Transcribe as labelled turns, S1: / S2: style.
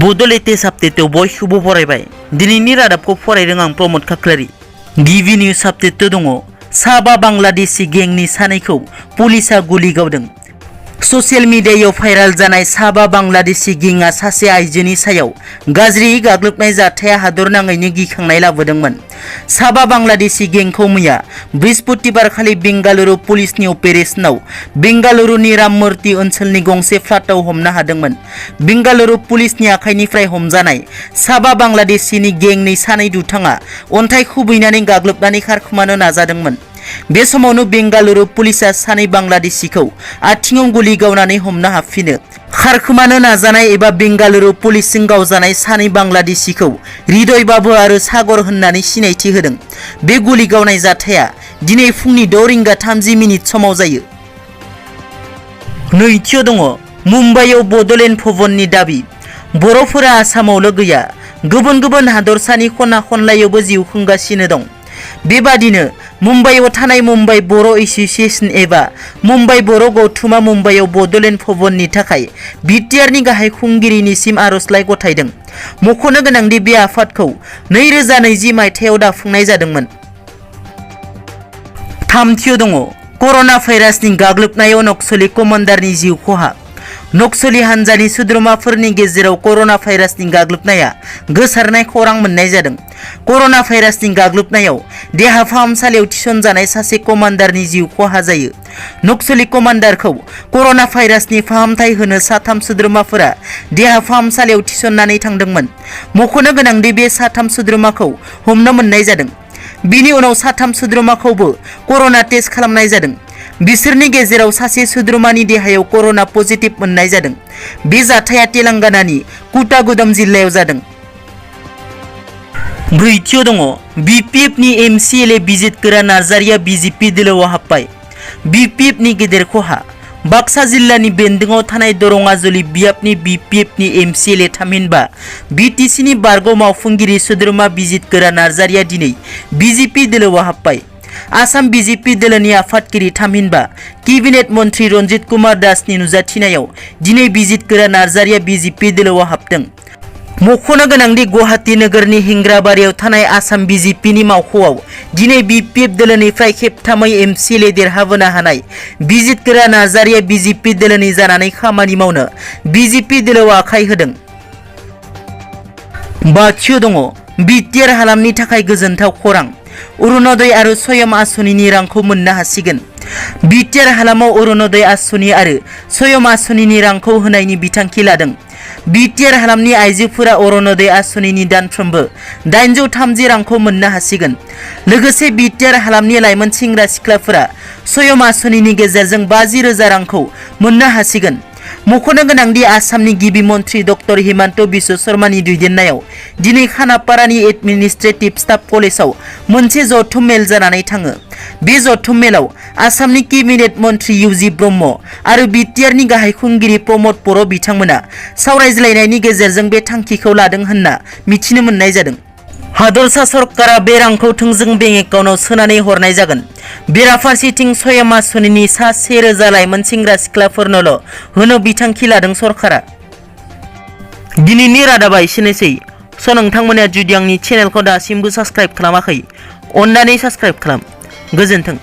S1: बड' लेटेस्ट आपडेटआव बयखौबो बरायबाय। दिनैनि रादाबखौ फरायदों आं प्रमद खाख्लारि। गिबि निउज आपडेट दङ। साबा बांलादेशी गेंनि सानैखौ पुलिसा गुलि गावदों। ससियेल मिडियायाव भाइराल जानाय साबा बांलादेशी गेंआ सासे आइजोनि सायाव गाज्रियै गाग्लोबनाय जाथाया हादरनाङैनो गिखांनाय लाबोदोंमोन। साबा बांलादेशी गेंखौ मैया बृहस्पतिबारखालि बेंगालुरु पुलिसनि अपारेशनाव बेंगालुरुनि राममुर्ति ओनसोलनि गंसे फ्लाटआव हमनो हादोंमोन। बेंगालुरु पुलिसनि आखाइनिफ्राय हमजानाय साबा बांलादेशीनि गेंनि सानै दुथाङा अन्थाइ खुबैनानै गाग्लोबनानै खारखोमानो नाजादोंमोन। बे समावनो बेंगालुरु पुलिसा सानै बांलादेशीखौ आथिङाव गुलि गावनानै हमनो हाफिनो। खारखोमानो नाजानाय एबा बेंगालुरु पुलिसजों गावजानाय सानै बांलादेशीखौ हृदय बाबु आरो सागर होननानै सिनायथि होदों। बे गुलि गावनाय जाथाया दिनै फुंनि 6:30 समाव जायो। नैथियाव दङ मुम्बाइआव बड'लेण्ड भवननि दाबि। बर'फोरा आसामावल' गैया, गुबुन गुबुन हादरसानि खना खनलायावबो जिउ खुंगासिनो दं। बेबादिनो मुम्बाइआव थानाय मुम्बाइ बर' एस'सिएशन एबा मुम्बाइ बर' गौथुमा मुम्बाइआव बड'लेण्ड भवननि थाखाय बिटिआरनि गाहाय खुंगिरिनिसिम आर'जलाइ गथायदों। मख'नो गोनांदि बे आफादखौ 2020 मायथाइयाव दाफुंनाय जादोंमोन। थामथियाव दङ कर'ना भाइरासनि गाग्लोबनायाव नक्सली कमान्डारनि जिउ खहा। नक्सली हान्जानि सोद्रोमाफोरनि गेजेराव कर'ना भाइरासनि गाग्लोबनाया गोसारनाय खौरां मोननाय जादों। कर'ना भाइरासनि गाग्लोबनायाव देहा फाहामसालियाव थिसनजानाय सासे कमान्डारनि जिउ खहा जायो। नक्सली कमान्डारखौ कर'ना भाइरासनि फाहामथाय होनो साथाम सोद्रोमाफोरा देहा फाहामसालियाव थिसननानै थांदोंमोन। मख'नो गोनांदि बे साथाम सोद्रोमाखौ हमनो मोननाय जादों। बिनि उनाव साथाम सोद्रोमाखौबो कर'ना टेस्ट खालामनाय जादों। बिसोरनि गेजेराव सासे सोद्रोमानि देहायाव कर'ना पजिटिभ मोननाय जादों। बे जाथाया तेलेंगानानि कुटागुदाम जिल्लायाव जादों। ब्रैथियाव दङ बिपिएफनि एमसिएलए बिजित गोरा नार्जारिया बिजेपि दोलोआव हाबबाय। बिपिएफनि गेदेर खहा। बाक्सा जिल्लानि बेन्दोंआव थानाय दरङाजुलि बियाबनि बिपिएफनि एमसिएलए थामहिनबा बिटिसिनि बारग' मावफुंगिरि सोद्रोमा बिजित गोरा नार्जारिया दिनै बिजेपि दोलोआव हाबबाय। आसाम बिजेपि दोलोनि आफादगिरि थामहिनबा केबिनेट मन्त्रि रन्जित कुमार दासनि नुजाथिनायाव दिनै बिजित गोरा नार्जारिया बिजेपि दोलोआव हाबदों। मख'नो गोनांदि गुवाहाटी नोगोरनि हिंग्राबारियाव थानाय आसाम बिजेपिनि मावख'आव दिनै बिपिएफ दोलोनिफ्राय खेबथामै एमसिएलए देरहाबोनो हानाय बिजित गोरा नार्जारिया बिजेपि दोलोनि जानानै खामानि मावनो बिजेपि दोलोआव आखाइ होदों। बाथियाव दङ बिटिआर हालामनि थाखाय गोजोनथाव खौरां। अरुणोदय आरो स्वयं आसनिनि रांखौ मोननो हासिगोन। बिटिआर हालामाव अरुणोदय आसनि आरो स्वयं आसनिनि रांखौ होनायनि बिथांखि लादों। बिटिआर हालामनि आइजोफोरा अरुणोदय आसनिनि दानफ्रोमबो 830 रांखौ मोननो हासिगोन। लोगोसे बिटिआर हालामनि लाइमोन सेंग्रा सिख्लाफोरा स्वयं आसनिनि गेजेरजों 50,000 रांखौ मोननो हासिगोन। मख'नो गोनांदि आसामनि गिबि मन्त्रि डक्टर हिमन्त बिश्व शर्मानि दैदेननायाव दिनै खानापारानि एडमिनिस्ट्रेटिभ स्टाफ कलेजाव मोनसे जथुम मेल जानानै थाङो। बे जथुम मेलाव आसामनि केबिनेट मन्त्रि इउजि ब्रह्म आरो बिटिआरनि गाहाय खुंगिरि प्रमद बर' बिथांमोना सावरायज्लायनायनि गेजेरजों बे थांखिखौ लादों होनना मिथिनो मोननाय जादों। हादरसा सरकारा बे रांखौ थोंजों बेंक एकाउन्टआव सोनानै हरनाय जागोन। बेराफारसेथिं स्वयं आसनिनि सा 1,000 लाइमोन सेंग्रा सिख्लाफोरनोल' होनो बिथांखि लादों सरकारा। दिनैनि रादाबा एसेनोसै। नोंथांमोना जुदि आंनि चेनेलखौ दासिमबो साबस्क्राइब खालामाखै, अन्नानै साबस्क्राइब खालाम। गोजोन्थों।